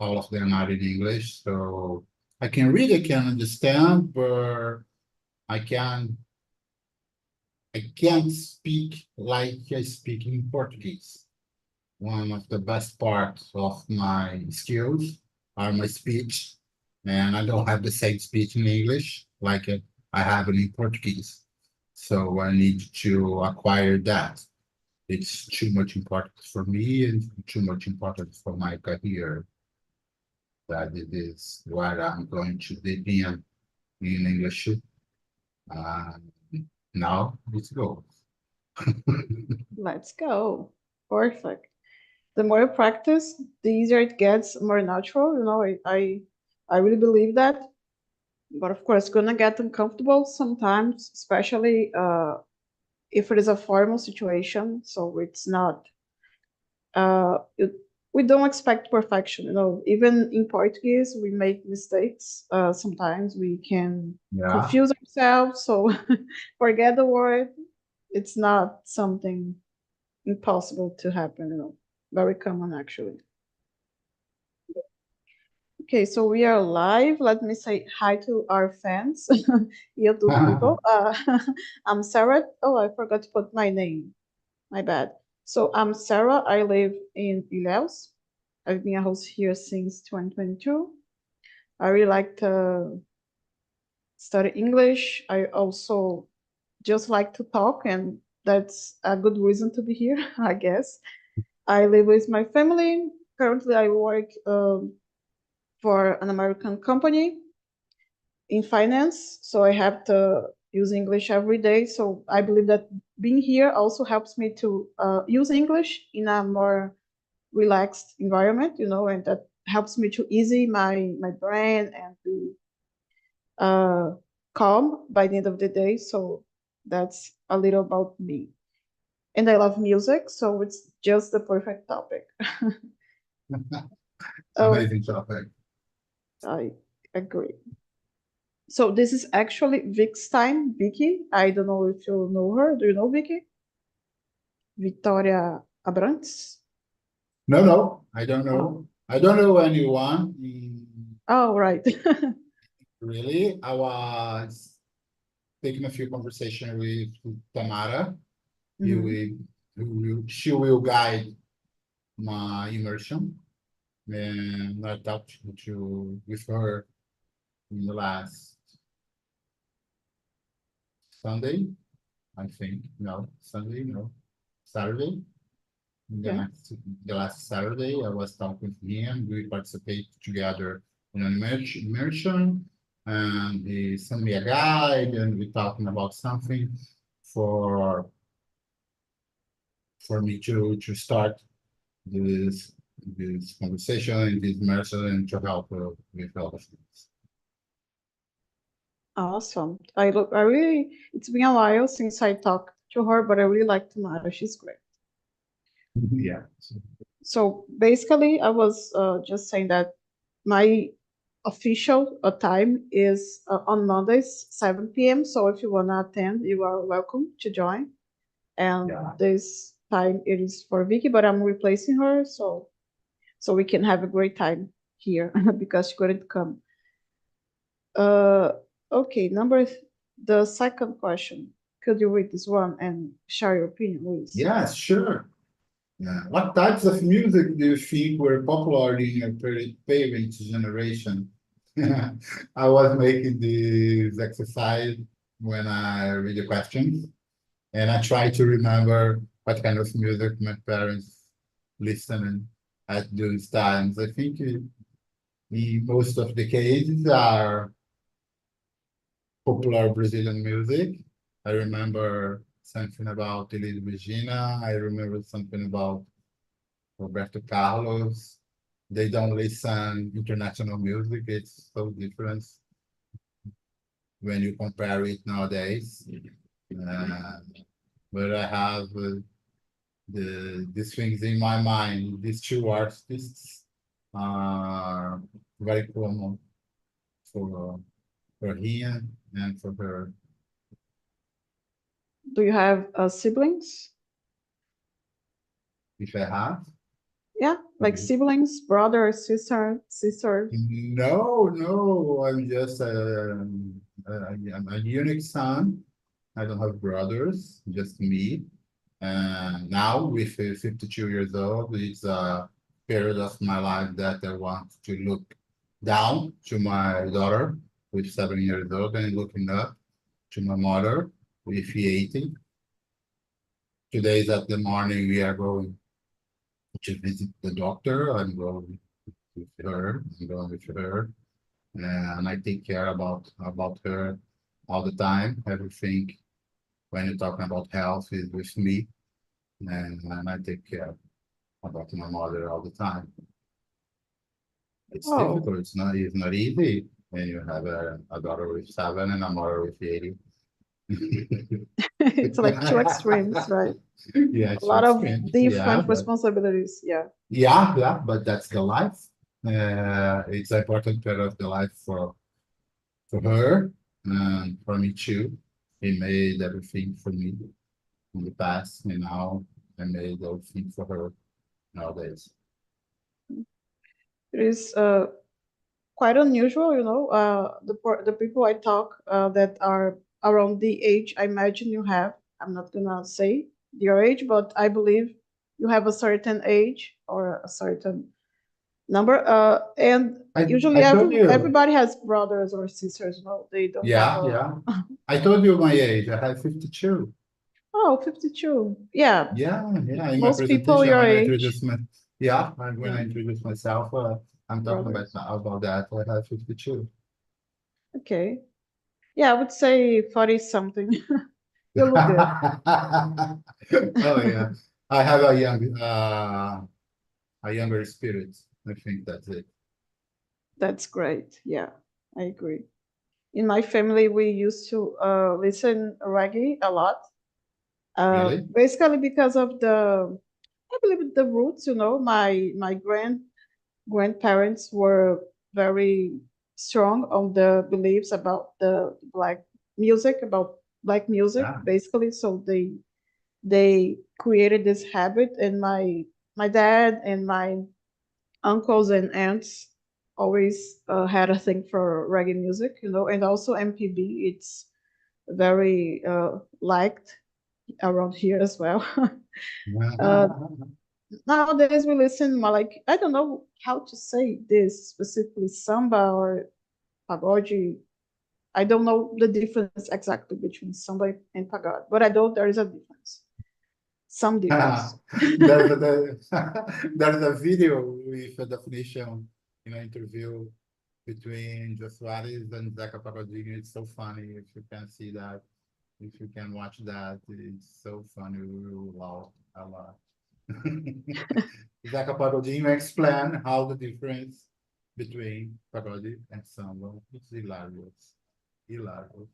all of them are in English, so I can read, I can understand, but I can I can't speak like I speak in Portuguese. One of the best parts of my skills are my speech, and I don't have the same speech in English like I have it in Portuguese. So I need to acquire that. It's too much important for me and too much important for my career that it is what I'm going to begin in English. Uh, Now let's go. Let's go. Perfect. The more you practice, the easier it gets, more natural. I really believe that. But of course, gonna get uncomfortable sometimes, especially if it is a formal situation. So it's not. It, we don't expect perfection. Even in Portuguese, we make mistakes. Sometimes we can Yeah. confuse ourselves. So forget the word. It's not something impossible to happen. Very common actually. Okay, so we are live. Let me say hi to our fans, YouTube people. I'm Sarah. Oh, I forgot to put my name. My bad. So I'm Sarah. I live in Ilhéus. I've been a host here since 2022. I really like to study English. I also just like to talk, and that's a good reason to be here, I guess. I live with my family. Currently, I work for an American company in finance, so I have to use English every day. So I believe that being here also helps me to use English in a more relaxed environment, and that helps me to ease my brain and be uh, calm by the end of the day. So that's a little about me. And I love music, so it's just the perfect topic. Oh, Amazing topic. I agree. So this is actually Vic's time, Vicky. I don't know if you know her. Do you know Vicky? Victoria Abrantes? No, no, I don't Oh, know. I don't know anyone. oh, right. Really. I was taking a few conversations with Tamara. He Mhm. will, she will guide my immersion. And I talked with her in the last Sunday, I think. No, Sunday, no, Saturday. The Yeah. next, the last Saturday, I was talking with him. We participate together in an immersion, and he sent me a guide, and we talking about something for for me to start this this conversation and this immersion and to help with all of this. Awesome. I really, it's been a while since I talked to her, but I really like Tamara. She's great. Yeah. So basically, I was just saying that my official time is on Mondays, 7 p.m. So if you want to attend, you are welcome to join. And Yeah. this time it is for Vicky, but I'm replacing her, so we can have a great time here because she couldn't come. Uh, okay, the second question. Could you read this one and share your opinion, please? Yes, sure. Yeah. What types of music do you think were popular in your parents' generation? I was making this exercise when I read the questions, and I try to remember what kind of music my parents listened at those times. I think in most of the cases are popular Brazilian music. I remember something about Elis Regina. I remember something about Roberto Carlos. They don't listen international music. It's so different when you compare it nowadays. Uh, but I have these things in my mind. These two artists are very common for for him and for her. Do you have siblings? If I have, Yeah, Like siblings, brother, sister. No, I'm just I'm a unique son. I don't have brothers, just me. And now, with 52 years old, it's a period of my life that I want to look down to my daughter with 7 years old and looking up to my mother with 80. Today is at the morning, we are going to visit the doctor. I'm going with her. I'm going with her, and I take care about her all the time. Everything when you're talking about health is with me, and I take care about my mother all the time. It's Oh, difficult. It's not easy when you have a daughter with 7 and a mother with 80. it's like two extremes, right? Yeah, A it's lot of extreme. Yeah, different but responsibilities. Yeah, yeah, but that's the life. It's an important part of the life for her and for me too. He made everything for me in the past, and now I made everything for her nowadays. it is quite unusual, the people I talk that are around the age I imagine you have. I'm not gonna say your age, but I believe you have a certain age or a certain number. And usually I told you. everybody has brothers or sisters. No, they don't have Yeah, a. yeah. I told you my age. I have 52. Oh, 52. Yeah, Yeah. In my most people presentation, your when I age. introduce my yeah, when Yeah, I introduce myself, I'm talking brothers. about that. I have 52. Okay. Yeah, I would say 40 something. You look good. Oh yeah, I have a younger spirit. I think that's it. That's great. Yeah, I agree. In my family, we used to listen reggae a lot. Really? Basically because of I believe the roots. My grandparents were very strong on the beliefs about the black music, Yeah. basically. So they created this habit, and my dad and my uncles and aunts always had a thing for reggae music, and also MPB. It's very liked around here as well. uh, Nowadays we listen more like, I don't know how to say this specifically, samba or pagode. I don't know the difference exactly between samba and pagode, but I know there is a difference, some difference. There's a video with a definition in an interview between Jô Soares and Zeca Pagodinho. It's so funny if you can see that. If you can watch that, it's so funny. We will laugh a lot. Zeca Pagodinho explain how the difference between pagode and samba. It's hilarious. Hilarious.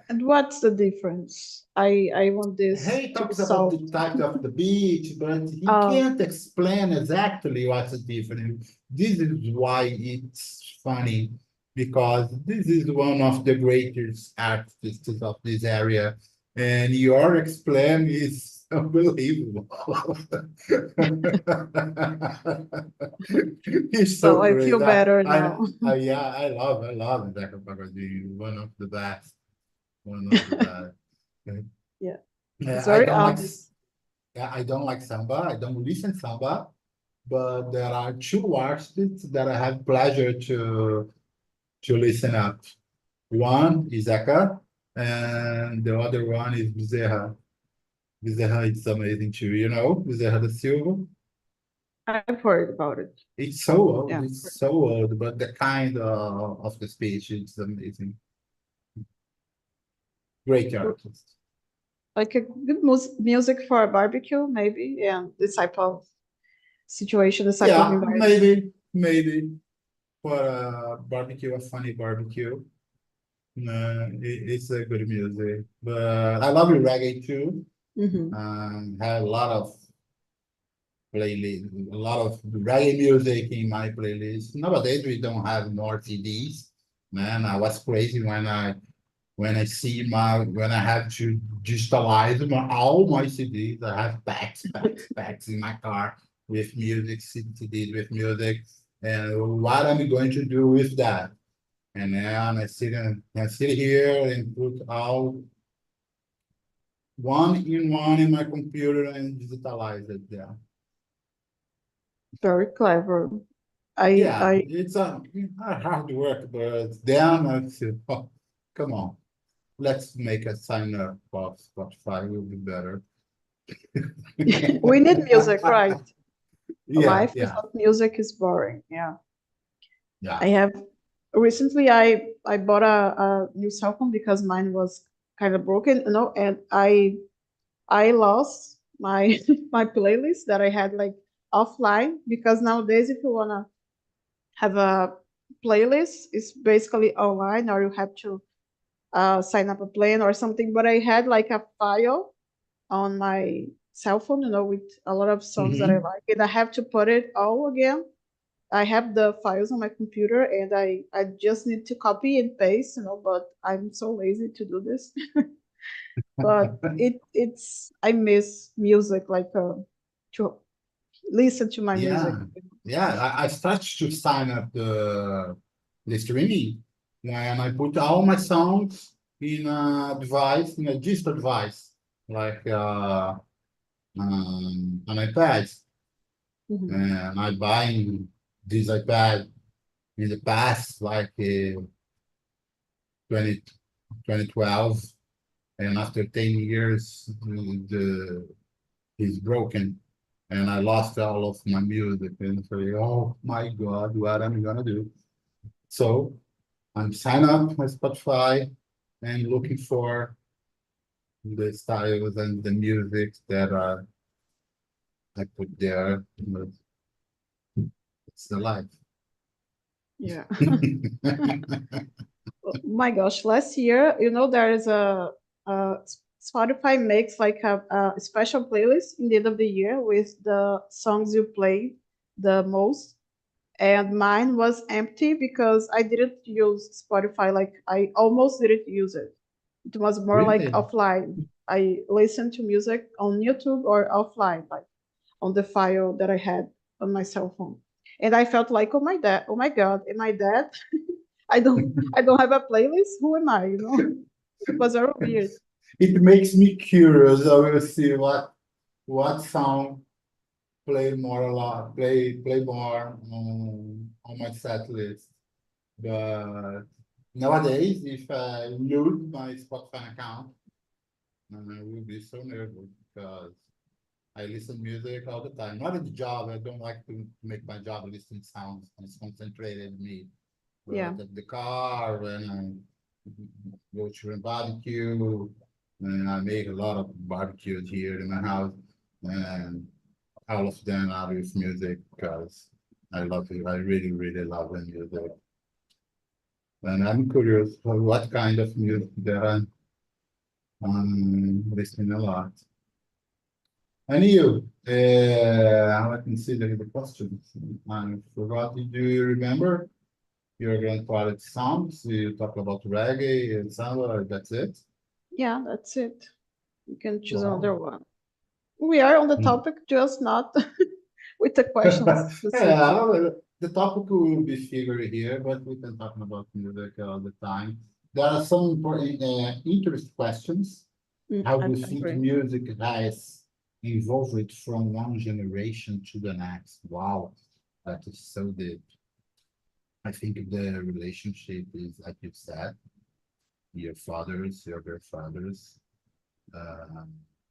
And what's the difference? I want this He to be talks about the solved. type of the beach, but he uh, can't explain exactly what's the difference. This is why it's funny, because this is one of the greatest artists of this area, and your explain is unbelievable. He's so so I great. feel better now. Yeah, I love Zeca Pagodinho, one of the best, one of the best. Yeah, Yeah, it's very honest. I don't like samba. I don't listen samba, but there are two artists that I have pleasure to listen up. One is Eka, and the other one is Bezerra. Bezerra is amazing too. You know, Bezerra da Silva. I've heard about it. It's so old. Yeah, It's so old, but the kind of the speech is amazing. Great artist. like a good music for a barbecue, maybe, and this type of situation, this type of Yeah, environment. maybe for a barbecue, a funny barbecue. No, it's a good music, but I love reggae too. Hmm. Have a lot of playlist, a lot of reggae music in my playlist. Nowadays we don't have more CDs. Man, I was crazy when I have to digitalize all my CDs. I have packs in my car with music, CDs with music, and what I'm going to do with that. And then I sit here and put all one in one in my computer and digitalize it there. Very clever. I Yeah, I it's hard work, but then I said, oh, come on, let's make a sign up for Spotify, will be better. we need music, right? Yeah, Life yeah, without music is boring. Yeah. yeah. I have recently I bought a new cell phone because mine was kind of broken, and I lost my my playlist that I had like offline because nowadays if you wanna have a playlist, it's basically online or you have to sign up a plan or something. But I had like a file on my cell phone, with a lot of songs that I Mhm. like, and I have to put it all again. I have the files on my computer, and I just need to copy and paste, but I'm so lazy to do this. But it's I miss music, like to listen to my music. Yeah, yeah. I started to sign up the streaming when I put all my songs in a device, in a digital device, like an iPad. Mhm. And I buy this iPad in the past, like 20, 2012, and after 10 years, it's broken, and I lost all of my music, and so, oh my God, what am I gonna do? So I'm signing up my Spotify and looking for the styles and the music that I put there. But it's the life. Yeah. Oh my gosh, last year, there is a Spotify makes like a special playlist in the end of the year with the songs you play the most. And mine was empty because I didn't use Spotify. Like I almost didn't use it. It was more like Really? offline. I listened to music on YouTube or offline, like on the file that I had on my cell phone. And I felt like, oh my God, am I dead? I don't have a playlist. Who am I? It was very weird. It makes me curious. I will see what song play more on my set list. But nowadays, if I lose my Spotify account, I will be so nervous because I listen music all the time. Not in the job. I don't like to make my job listening sounds. It's concentrated in me. Yeah. But at the car, when I go to a barbecue, and I make a lot of barbecues here in my house, and all of them are with music because I love it. I really, really love the music. And I'm curious for what kind of music that I'm listening a lot. And you, I consider the questions. I forgot, do you remember your grandfather songs? You talk about reggae and samba, that's it? Yeah, that's it. You can choose Wow. another one. We are on the Mm. topic, just not with the questions Yeah, specific. the topic will be figured here, but we can talk about music all the time. There are some important, interest questions. How do you I think agree. music has evolved from one generation to the next? Wow, that is so deep. I think the relationship is, like you said, your fathers, your grandfathers, uh,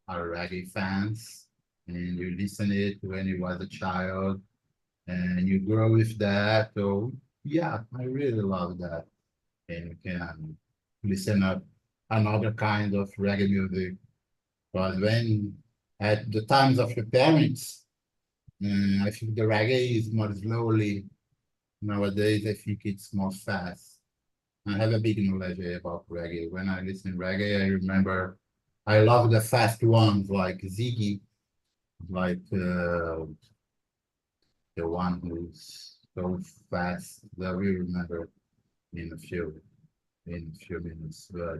are reggae fans, and you listen it when you was a child, and you grow with that. So yeah, I really love that. And you can listen up another kind of reggae music. But when at the times of your parents, I think the reggae is more slowly. Nowadays, I think it's more fast. I have a big knowledge about reggae. When I listen reggae, I remember I love the fast ones like Ziggy, like the one who's so fast that we remember in a few minutes. But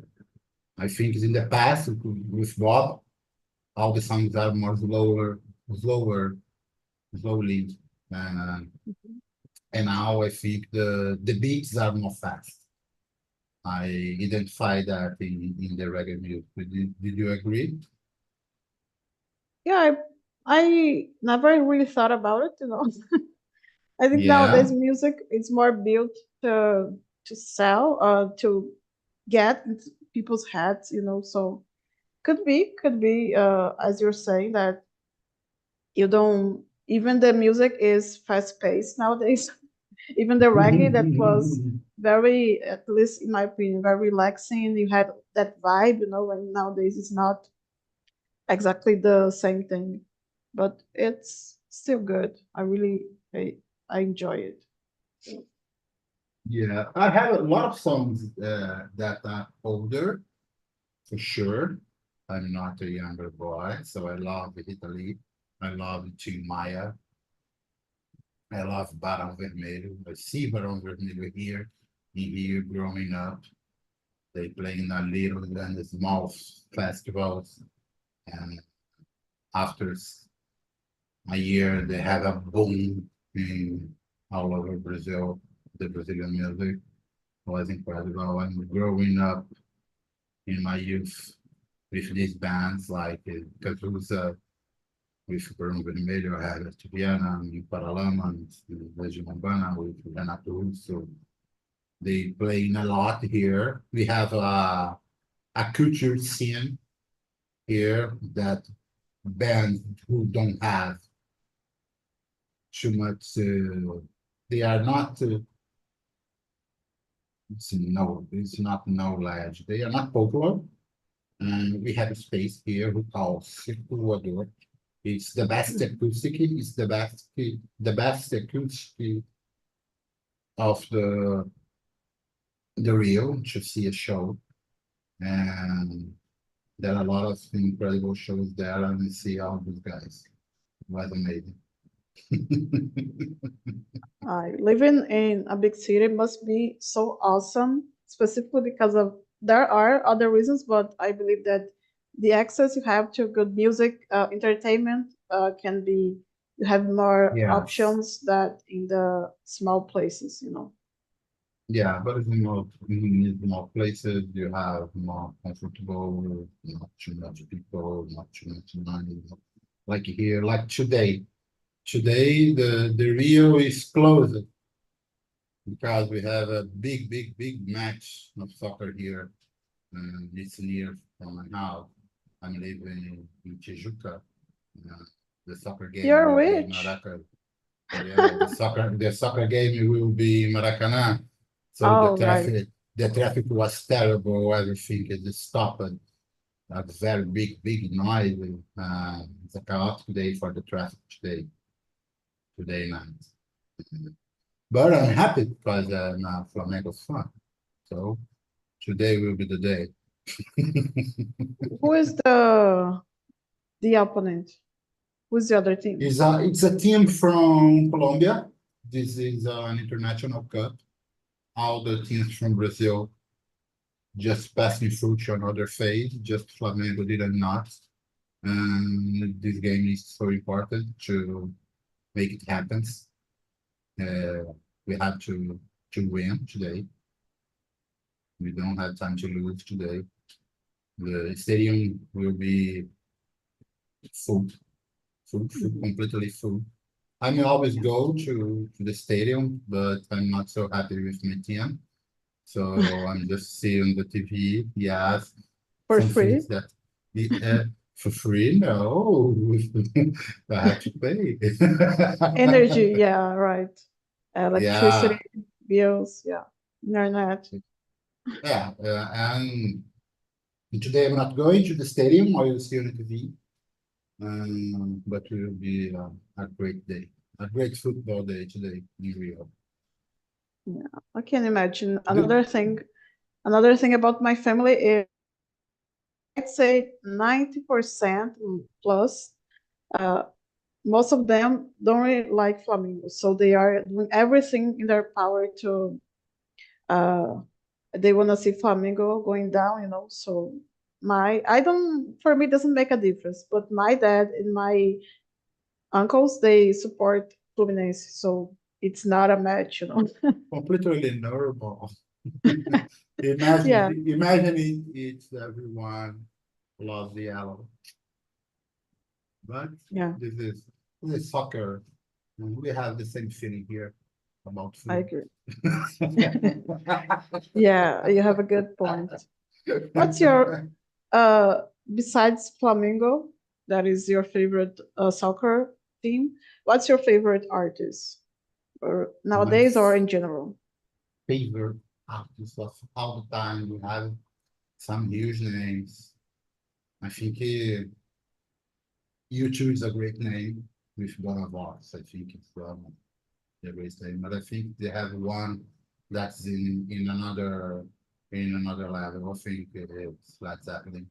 I think in the past with Bob, all the songs are more slower, slowly. Uh, Mhm. and now I think the beats are more fast. I identify that in the reggae music. Did you agree? Yeah, I never really thought about it, you know. I think Yeah. nowadays music is more built to sell, to get into people's heads, you know. So could be, as you're saying that you don't even the music is fast paced nowadays. Even the reggae that was very, at least in my opinion, very relaxing. You had that vibe, you know, and nowadays it's not exactly the same thing, but it's still good. I enjoy it. Yeah, I have a lot of songs that are older for sure. I'm not a younger boy, so I love Italy. I love Tim Maia. I love Barão Vermelho. I see Barão Vermelho here, in here growing up. They play in a little and the small festivals, and after a year, they have a boom in all over Brazil. The Brazilian music was incredible. I'm growing up in my youth with these bands like Cazuza, with Bruno Vermelho, I had Tibiana, and Paralama, and Legion Urbana with Renato Russo. They playing a lot here. We have a culture scene here that bands who don't have too much, they are not, it's not knowledge. They are not popular. And we have a space here who calls Circulador. It's the best acoustic, it's the best acoustic of the Rio to see a show. And there are a lot of incredible shows there and we see all these guys. It was amazing. Living in a big city must be so awesome, specifically because of there are other reasons, but I believe that the access you have to good music, entertainment, can be you have more Yes. options that in the small places, you know. Yeah, but in more places, you have more comfortable, not too much people, not too much money. Like here, like today. Today, the Rio is closed because we have a big, big, big match of soccer here. And it's near from my house. I'm living in Tijuca. Uh, the soccer game You're will be in rich. Maracanã. Yeah, the soccer game will be in Maracanã. So the Oh, right. traffic the traffic was terrible. Everything is stopped. A very big, big noise. It's a chaotic day for the traffic today night. But I'm happy because Flamengo's fun. So today will be the day. Who is the opponent? Who's the other team? It's a team from Colombia. This is an international cup. All the teams from Brazil just passing through to another phase. Just Flamengo did not. And this game is so important to make it happen. We have to win today. We don't have time to lose today. The stadium will be full, full, Mhm. completely full. I may always go to the stadium, but I'm not so happy with my team. So I'm just seeing the TV. Yes, For some free. things that for free. No, I have to pay. Energy, yeah, right. Electricity, Yeah, bills, yeah. Internet. yeah. And today I'm not going to the stadium. I will see on the TV. But it will be a great day, a great football day today in Rio. Yeah, I can imagine. Do, Another thing about my family is I'd say 90% plus. Uh, Most of them don't really like Flamengo, so they are doing everything in their power to. Uh, they want to see Flamengo going down, you know. So my I don't for me it doesn't make a difference. But my dad and my uncles, they support Fluminense, so it's not a match, you know. Completely normal. Yeah, Imagine it's everyone loves the yellow. But yeah, this is soccer. And we have the same feeling here about I food. agree. Yeah, you have a good point. What's your besides Flamengo, that is your favorite soccer team? What's your favorite artist, or My nowadays or in general? favorite artists of all the time. We have some huge names. I think YouTube is a great name with one of us. I think it's the great name, but I think they have one that's in another level. I think it's Led Zeppelin.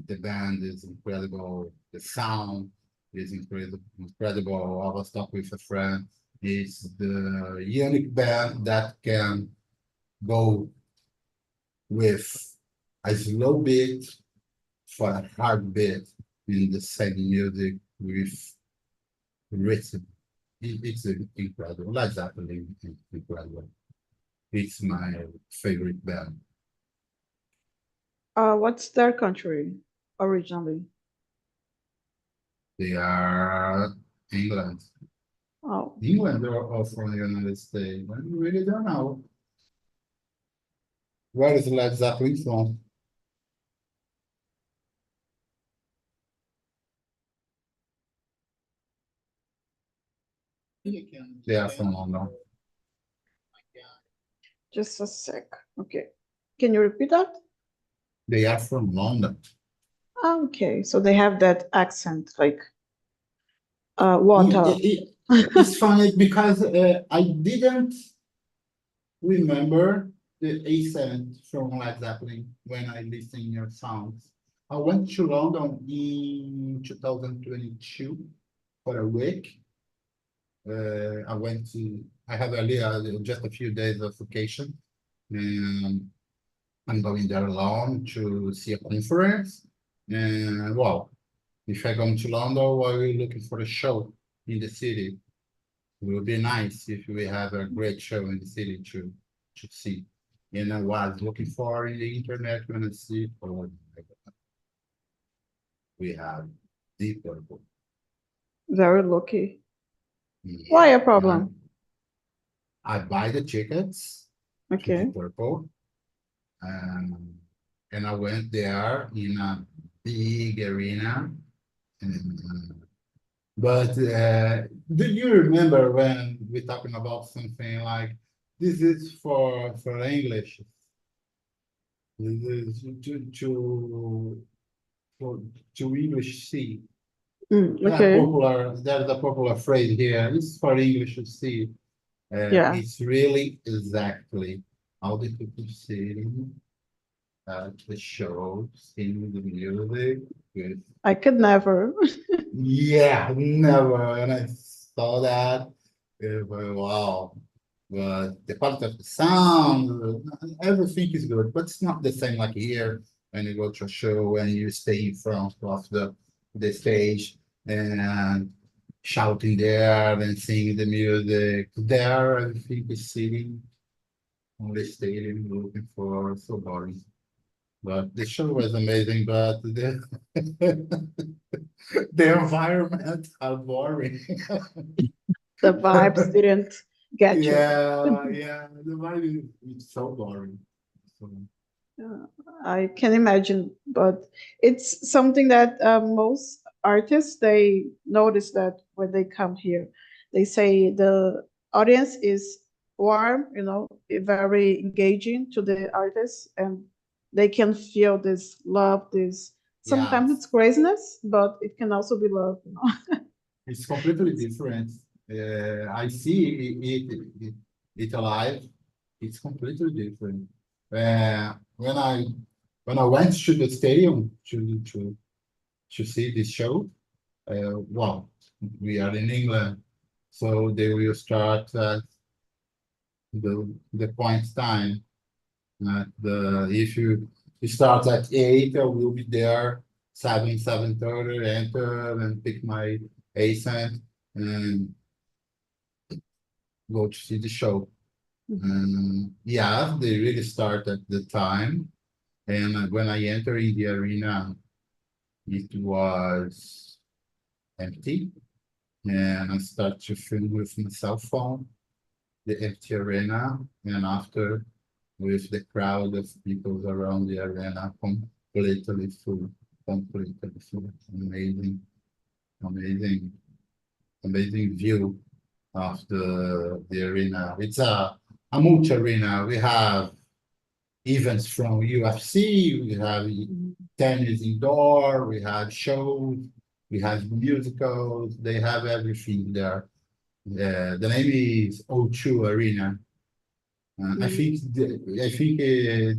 The band is incredible. The sound is incredible. Incredible. I was talking with a friend. It's the unique band that can go with a slow beat for a hard beat in the same music with rhythm. It's incredible. Led Zeppelin is incredible. It's my favorite band. What's their country originally? They are England. Oh, England or from the United States. I really don't know. Where is Led Zeppelin from? They are from London. just a sec. Okay. Can you repeat that? They are from London. Okay, so they have that accent, like It- water. it- it's funny because I didn't remember the accent from Led Zeppelin when I listened your songs. I went to London in 2022 for a week. I have just a few days of vacation, and I'm going there alone to see a conference. And well, if I come to London, while we're looking for a show in the city, it would be nice if we have a great show in the city to see. And I was looking for in the internet when I see, oh, my God, we have Deep Purple. Very lucky. Why Yeah, a problem? I buy the tickets to Okay. Deep Purple, um, and I went there in a big arena. And, but do you remember when we're talking about something like this is for English? This is for, to English see. Okay. There's a popular phrase here. This is for English to see. Yeah. It's really exactly how the people sitting at the show, singing the music with I could never. yeah, never. And I saw that. It was, wow. But the quality of the sound, everything is good. But it's not the same like here when you go to a show and you stay in front of the stage and shouting there and singing the music. There, everything is sitting on the stadium looking for so boring. But the show was amazing, but the environment are boring. The vibes didn't get you. Yeah, the vibe is so boring. So, I can imagine, but it's something that most artists they notice that when they come here, they say the audience is warm, you know, very engaging to the artists, and they can feel this love, this yeah, sometimes it's craziness, but it can also be love, you know. it's completely different. I see it alive. It's completely different. When I went to the stadium to see this show, well, we are in England, so they will start at the point time. If you start at 8, I will be there 7:30, enter and pick accent and go to see the show. Yeah, they really start at the time. And when I entered in the arena, it was empty. And I start to film with my cell phone, the empty arena. And after, with the crowd of people around the arena, completely full, completely full. Amazing, amazing, amazing view of the arena. It's a multi arena. We have events from UFC, we have tennis indoor, we have shows, we have musicals. They have everything there. The name is O2 Arena. I think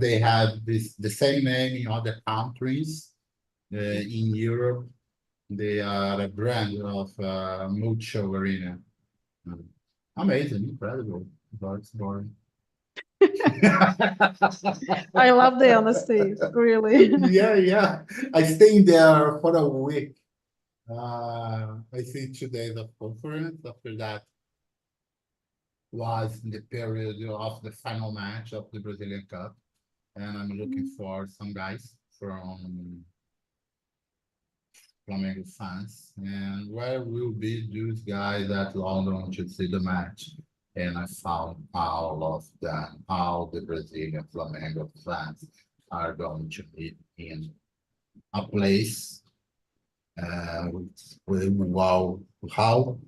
they have the same name in other countries. In Europe, they are a brand of Mucho Arena. Amazing, incredible, but it's boring. I love the honesty, really. Yeah, yeah. I stayed there for a week. I think 2 days of conference. After that was in the period of the final match of the Brazilian Cup. And I'm looking for some guys from Flamengo fans. And where will be those guys at London to see the match? And I found all of them, all the Brazilian Flamengo fans are going to meet in a place. Wow, how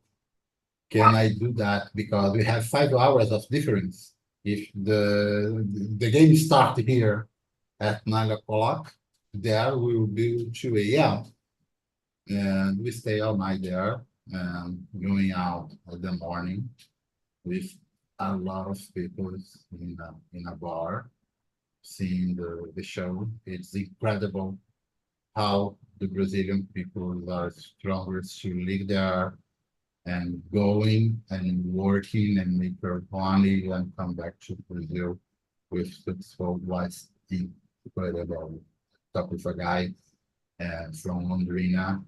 can I do that? Because we have 5 hours of difference. If the game start here at 9 o'clock, there will be 2 a.m. And we stay all night there and going out in the morning with a lot of people in a bar seeing the show. It's incredible how the Brazilian people are stronger to live there and going and working and make their money and come back to Brazil with successful was incredible. Talk with a guy from Londrina.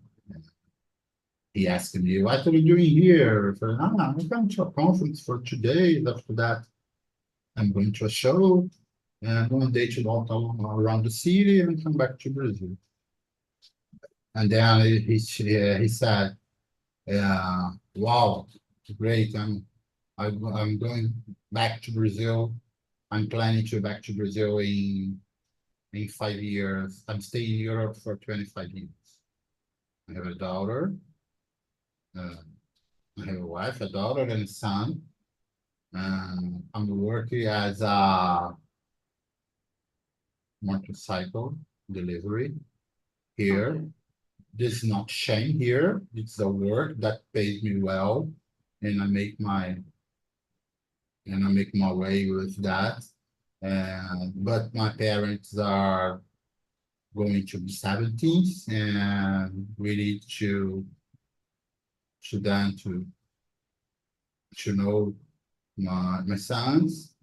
He asked me, "What are you doing here?" I said, I'm going to a conference for 2 days. After that, I'm going to a show and one day to walk around the city and come back to Brazil. And then he said, wow, great. I'm going back to Brazil. I'm planning to back to Brazil in 5 years. I'm staying in Europe for 25 years. I have a daughter. I have a wife, a daughter, and a son. I'm working as a motorcycle delivery here. Okay. This is not shame here. It's a work that pays me well, and I make my way with that. But my parents are going to be 70s, and we need to them to know my sons,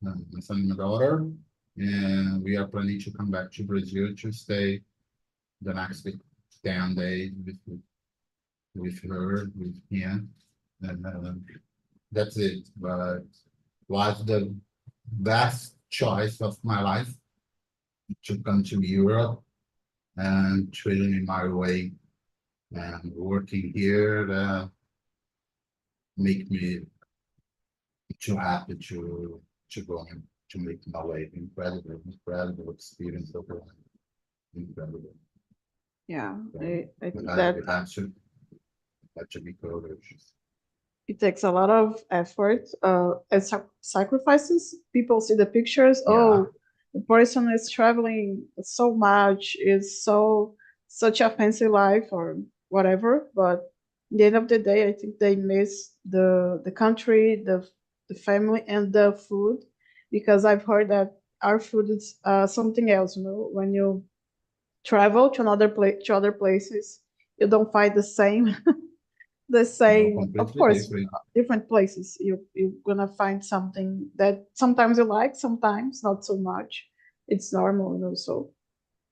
my son and my daughter, and we are planning to come back to Brazil to stay the next 10 days with her, with him, and that's it. But was the best choice of my life to come to Europe and trading my way and working here make me too happy to go and to make my way. Incredible, incredible experience overall. Incredible. Yeah, So I think you that have to be courageous. it takes a lot of effort and sacrifices. People see the pictures. Yeah, Oh, the person is traveling so much, is such a fancy life or whatever. But at the end of the day, I think they miss the country, the family, and the food, because I've heard that our food is something else. When you travel to another place, to other places, you don't find the same the no, same. Of completely course, different. different places you're gonna find something that sometimes you like, sometimes not so much. It's normal. So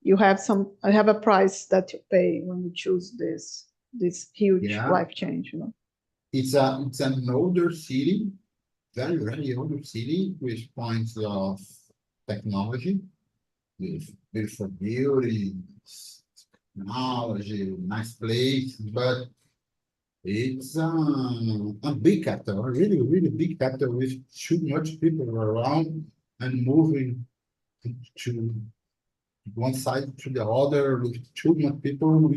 you have a price that you pay when you choose this this huge Yeah. life change, you know. It's an older city, very, very older city with points of technology, with beautiful beauty, technology, nice place, but it's a big capital, a really, really big capital with too much people around and moving to one side to the other with too much people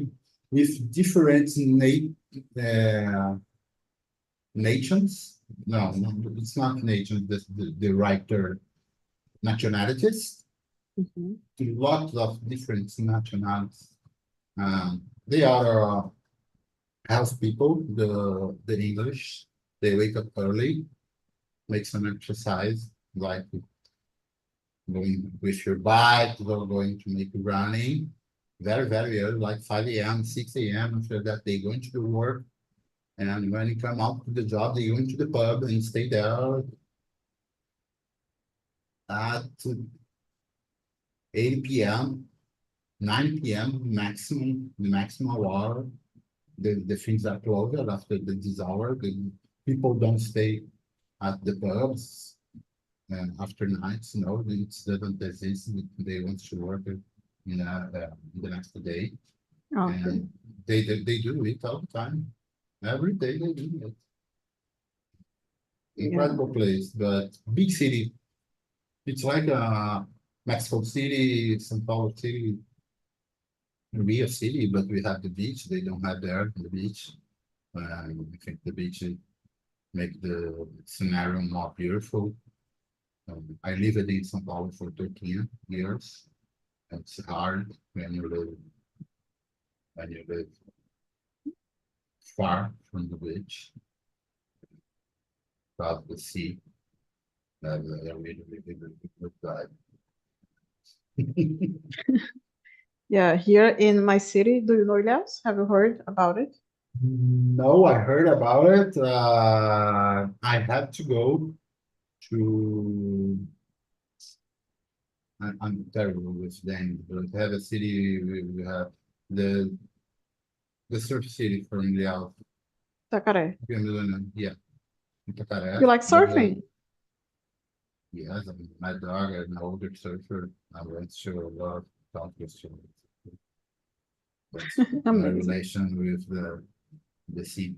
with different uh, nations. No, no, it's not nations, the right term. Nationalities, Mhm. lots of different nationalities. They are health people, the English. They wake up early, make some exercise, like going with your bike, or going to make running. Very, very early, like 5 a.m., 6 a.m. After that, they go into the work. And when you come out to the job, they go into the pub and stay there at 8 p.m., 9 p.m. maximum, the maximum hour. The things are closed after this hour. The people don't stay at the pubs after nights. No, it doesn't exist. They want to work in the next day. Okay. And they do it all the time. Every day they do it. Yeah. Incredible place, but big city. It's like Mexico City, São Paulo City, Rio City, but we have the beach. They don't have there the beach. I think the beach make the scenario more beautiful. I lived in São Paulo for 13 years. It's hard when you live far from the beach, above the sea. That really, really, really good vibe. Yeah, here in my city, do you know Ilhas? Have you heard about it? No, I heard about it. I had to go to. I'm terrible with names, but we have a city. We have the the surf city from Real. Tacaré. Yeah, Itacaré. You like But surfing? yes, I mean, my dog, an older surfer. I went to a lot of countries. That's my Amazing. relation with the sea.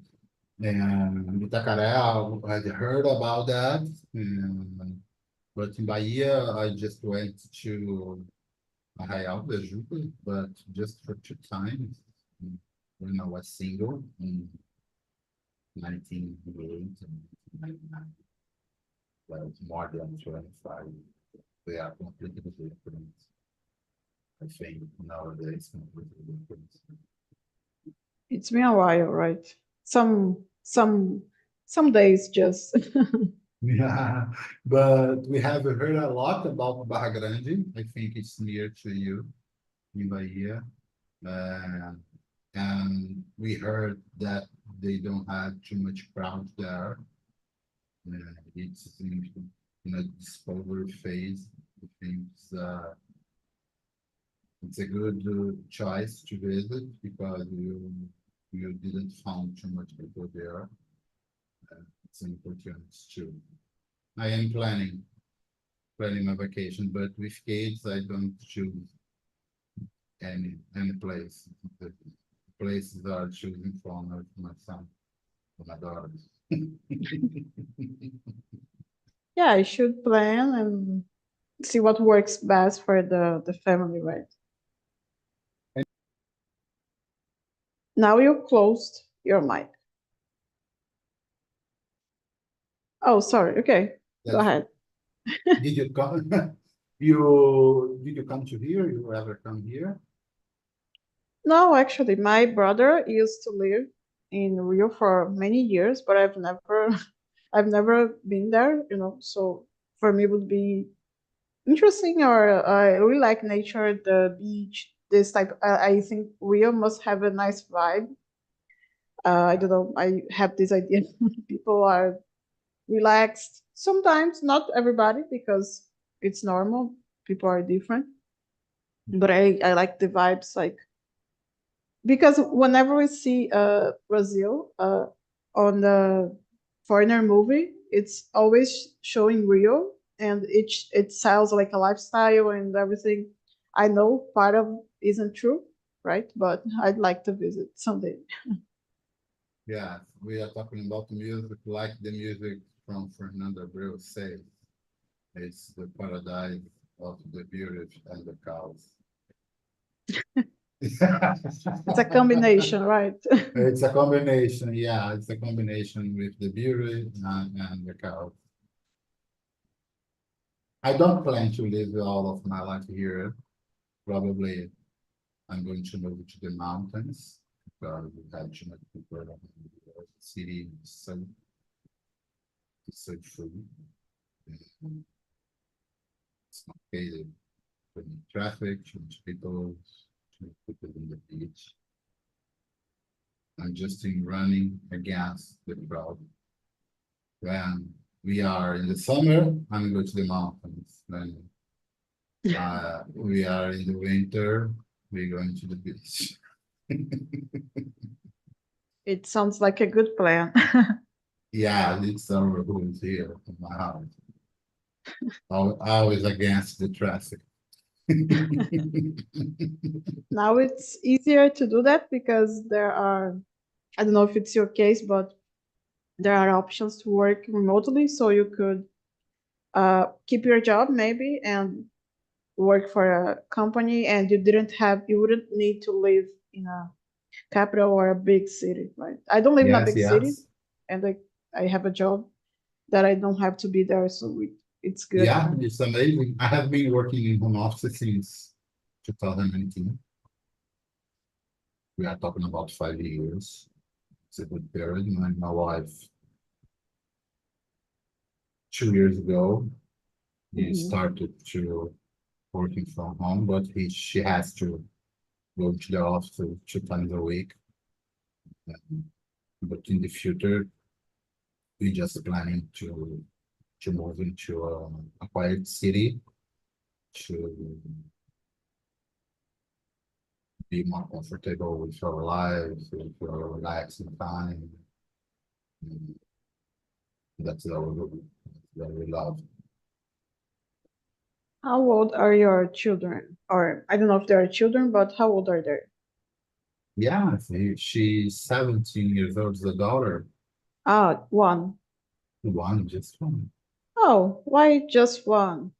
And Itacaré, I heard about that. But in Bahia, I just went to Arraial da Ajuda, but just for 2 times when I was single in 1988 and 1999. Well, more than 25. They are completely different. I think nowadays completely different. It's been a while, right? Some days just. Yeah, but we have heard a lot about Barra Grande. I think it's near to you in Bahia. Uh, and we heard that they don't have too much crowd there. It's in a discovery phase. I think it's a good choice to visit because you didn't find too much people there. It's an opportunity too. I am planning my vacation, but with kids, I don't choose any place. The places are choosing from my son, or my daughters. Yeah, I should plan and see what works best for the family, right? Now you closed your mic. Oh, sorry. Okay, go That's, ahead. did you come? Did you come to here? You ever come here? No, actually, my brother used to live in Rio for many years, but I've never, I've never been there. You know, so for me, it would be interesting. Or I really like nature, the beach, this type. I think Rio must have a nice vibe. I don't know. I have this idea. People are relaxed. Sometimes, not everybody, because it's normal. People are different. But I like the vibes, like because whenever we see Brazil on the foreigner movie, it's always showing Rio, and it sounds like a lifestyle and everything. I know part of isn't true, right? But I'd like to visit someday. Yeah, we are talking about music like the music from Fernando Abreu says. It's the paradise of the beauty and the cows. It's a combination, right? It's a combination, yeah, it's a combination with the beauty and the cows. I don't plan to live all of my life here. Probably I'm going to move to the mountains because we have too much people in the city so free. It's not okay to traffic, too much people, too much people in the beach. I'm just in running against the crowd. When we are in the summer, I'm going to the mountains. When we are in the winter, we're going to the beach. It sounds like a good plan. Yeah, it's our rules here in my house. Always against the traffic. Now it's easier to do that because there are, I don't know if it's your case, but there are options to work remotely. So you could keep your job maybe and work for a company, and you wouldn't need to live in a capital or a big city, right? I don't live in a Yes, big city, yes. and I have a job that I don't have to be there, so it's good. Yeah, it's amazing. I have been working in home office since 2019. We are talking about 5 years. It's a good period. My wife, 2 years ago, he Mhm. started to working from home, but she has to go to the office 2 times a week. But in the future, we just planning to move into a quiet city to be more comfortable with our lives, with our relaxing time. And that's our goal. That we love. How old are your children? Or I don't know if they are children, but how old are they? Yeah, she's 17 years old, the daughter. Ah, one. One, just one. Oh, why just one?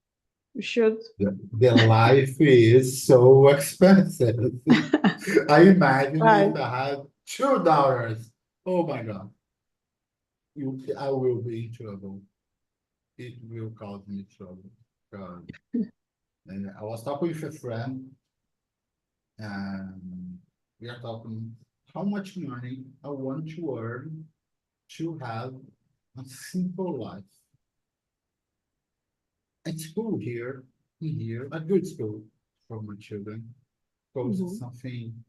You should. The life is so expensive. I imagine Right. if I have 2 daughters. Oh my God. I will be in trouble. It will cause me trouble. God. And I was talking with a friend, and we are talking how much money I want to earn to have a simple life. At school here, a good school for my children, costs Mhm. something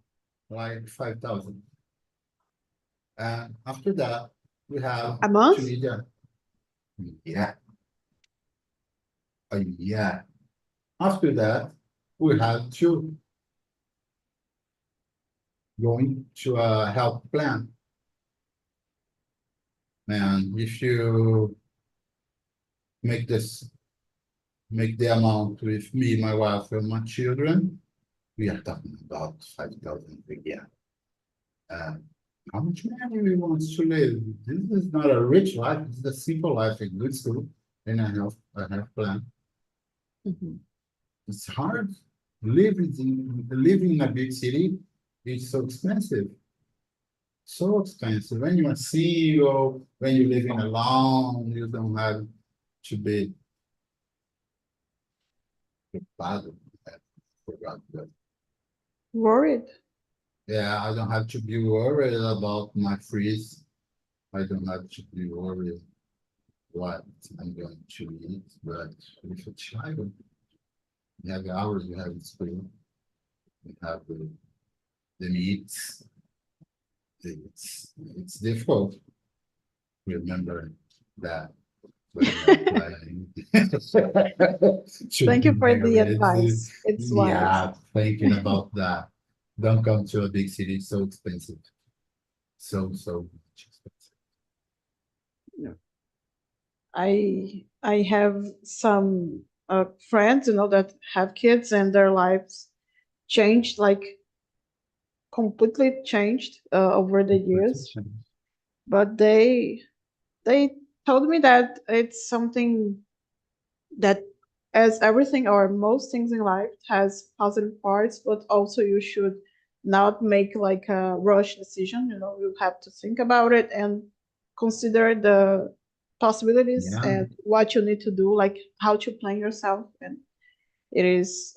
like 5,000. And after that, we have A to month? need yeah, a yeah. After that, we have to going to a health plan. And if you make this, make the amount with me, my wife, and my children, we are talking about 5,000 a year. Uh, how much money we want to live? This is not a rich life. It's a simple life, a good school, and a health plan. Mhm. It's hard. Living in a big city is so expensive. So expensive. When you're a CEO, when you're living alone, you don't have to be prepared. I forgot that. Worried? Yeah, I don't have to be worried about my freeze. I don't have to be worried what I'm going to eat. But with a child, you have hours, you have school, you have the meats. It's difficult. Remember that when you are planning to Thank be you for the married. advice. It's wise. Yeah, thinking about that. Don't come to a big city, it's so expensive. So much expensive. No. I have some friends, that have kids and their lives changed, like completely changed over the years. But they told me that it's something that, as everything or most things in life, has positive parts, but also you should not make like a rush decision. You have to think about it and consider the possibilities Yeah, and what you need to do, like how to plan yourself. And it is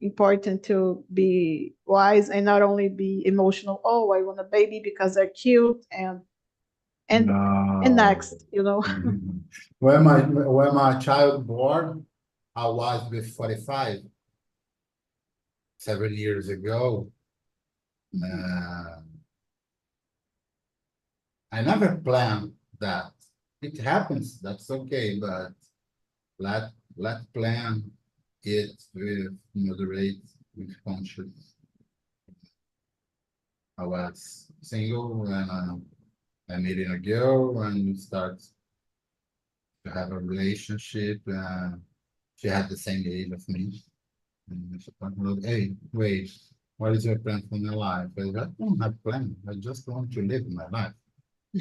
important to be wise and not only be emotional. Oh, I want a baby because they're cute, and no. next. When my child born, I was with 45, 7 years ago. Uh, I never planned that. It happens, that's okay, but let plan it with moderate, with conscious. I was single and I met a girl and we start to have a relationship. She had the same age of me. And she told me, hey, wait, what is your plan for my life? I said, I don't have plan. I just want to live my life.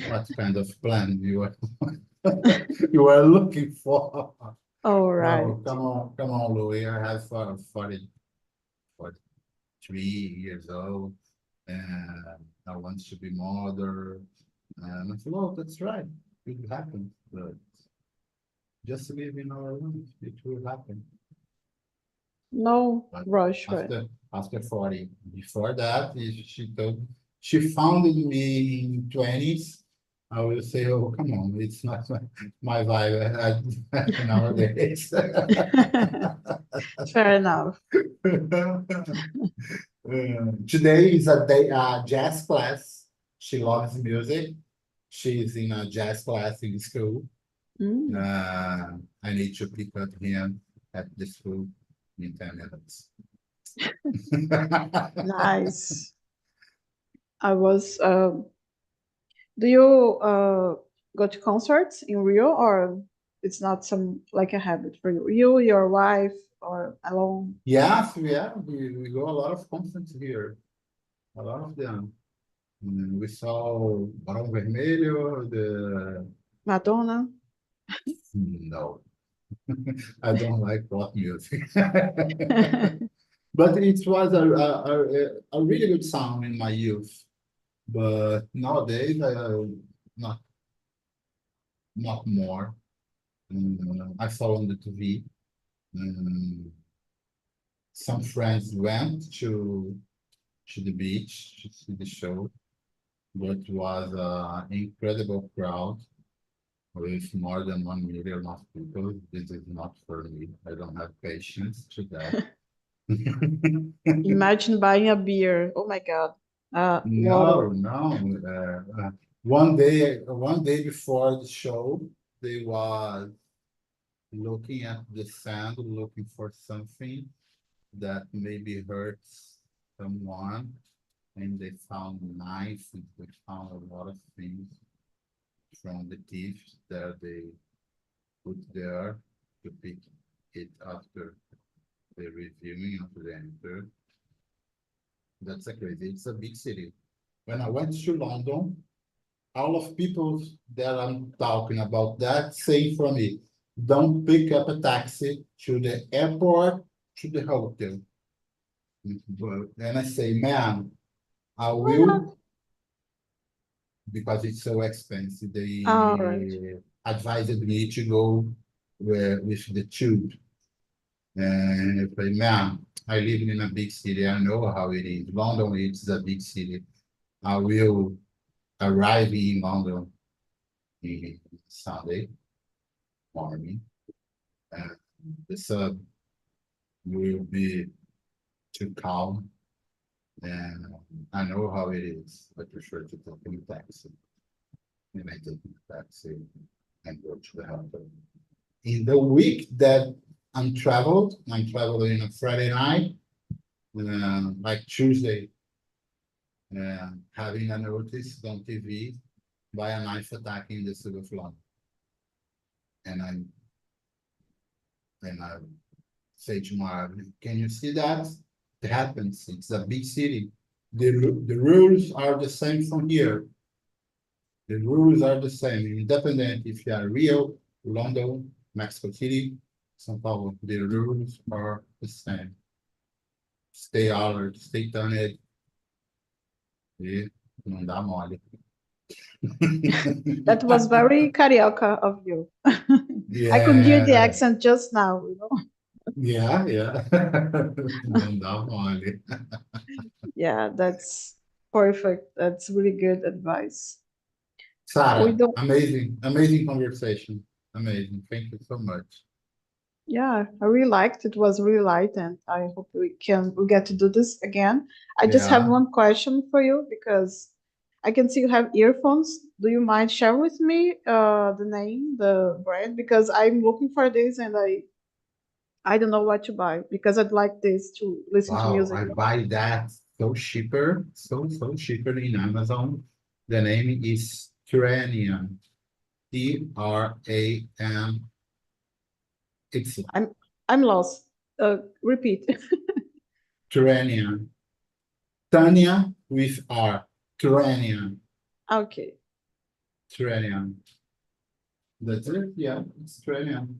What kind of plan you are you are looking for? All right. No, come on, Louis. I have 43 years old, and I want to be mother. And I said, well, that's right. It will happen, but just live in our life. It will happen. No But rush, right? after 40, before that, she founded me in 20s. I will say, oh, come on, it's not my vibe nowadays. Fair enough. Today is a day jazz class. She loves music. She's in a jazz class in school. Mm, I need to pick up him at the school in 10 minutes. nice. I was. Do you go to concerts in Rio, or it's not some like a habit for you? You, your wife, or alone? Yes, yeah, we go a lot of concerts here, a lot of them. We saw Barão Vermelho, Madonna. no, I don't like rock music. But it was a really good song in my youth. But nowadays, not not more. I saw on the TV. Um, some friends went to the beach to see the show, but was an incredible crowd with more than 1 million of people. This is not for me. I don't have patience to that. Imagine buying a beer. Oh my God. No, Water. no. One day before the show, they was looking at the sand, looking for something that maybe hurts someone, and they found knives, and they found a lot of things from the teeth that they put there to pick it after the reviewing of the enter. That's a crazy. It's a big city. When I went to London, all of people that I'm talking about that say for me, don't pick up a taxi to the airport to the hotel. But then I say, man, I Why will not? because it's so expensive. All right. They advised me to go with the tube. And I say, man, I live in a big city. I know how it is. London is a big city. I will arrive in London in Sunday morning. And the sub will be too calm. And I know how it is. I prefer to take a taxi. And I take a taxi and go to the hotel. In the week that I'm traveling on a Friday night, like Tuesday, having a notice on TV by a knife attacking the city of London. And I say to my, can you see that? It happens. It's a big city. The rules are the same from here. The rules are the same, independent if you are Rio, London, Mexico City, São Paulo. The rules are the same. Stay alert, stay tuned. E não dá mole. That was very carioca of you. I could hear the Yeah, accent just now, you know. yeah. Não dá mole. Yeah, that's perfect. That's really good advice. We Sarah, don't, amazing conversation. Amazing. Thank you so much. yeah, I really liked it. Was really light, and I hope we get to do this again. I just have Yeah. one question for you because I can see you have earphones. Do you mind sharing with me the name, the brand? Because I'm looking for this and I don't know what to buy because I'd like this to listen to Wow, music. I buy that so cheaper, so cheaper in Amazon. The name is Turanian. Tram. It's I'm lost. Repeat. Turanian. Tanya with R. Turanian. Okay. Turanian. That's it. Yeah, it's Turanian.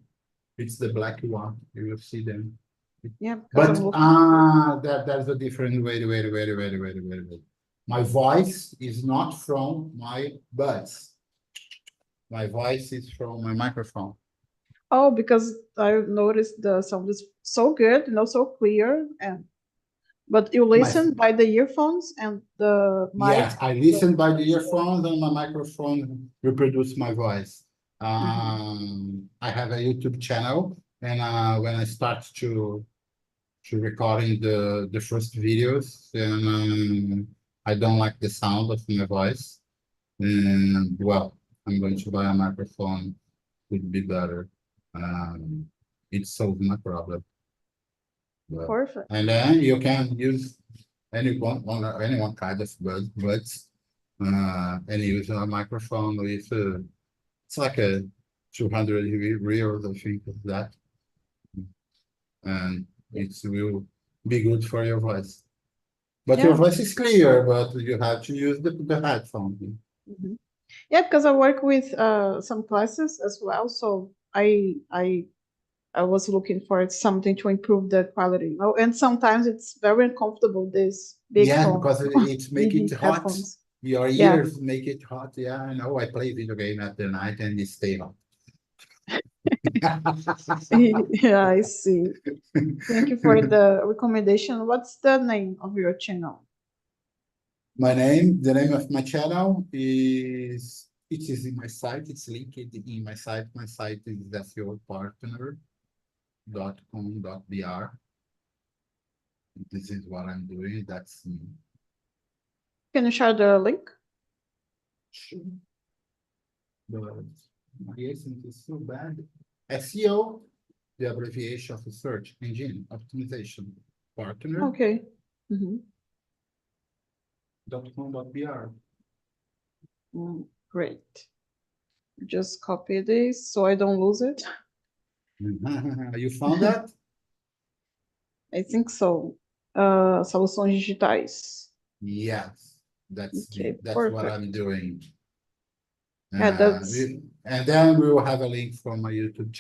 It's the black one. You will see them. Yeah, because But I'm looking. there's a different wait. My voice is not from my buds. My voice is from my microphone. Oh, because I noticed the sound is so good, you know, so clear, and but you My listen by the earphones and the mic. Yes, I listen by the earphones and my microphone reproduce my voice. I have a YouTube channel, and when I start to recording the first videos, and I don't like the sound of my voice, and well, I'm going to buy a microphone. Would be better. Um, it solves my problem. But, Perfect. and then you can use any one kind of buds, and use a microphone with it's like a 200 reels, I think of that, and it will be good for your voice. But your Yeah. voice is clear, but you have to use the headphone. Mhm. Yeah, because I work with some classes as well, so I was looking for something to improve the quality. Oh, and sometimes it's very uncomfortable, this big Yeah, phone, because it make it hot. headphones. Your Yeah. ears make it hot. Yeah, I know. I play video game at the night and it stay hot. Yeah, I see. Thank you for the recommendation. What's the name of your channel? The name of my channel is, it is in my site, it's linked in my site. My site is SEOpartner.com.br. This is what I'm doing. That's me. Can you share the link? But my accent is so bad. SEO, the abbreviation of search engine optimization partner. Okay. Mhm. .com.br. Great. Just copy this so I don't lose it. You found that? I think so. Soluções digitais. Yes, Okay, that's what perfect. I'm doing. Yeah, that's And then we will have a link from my YouTube channel.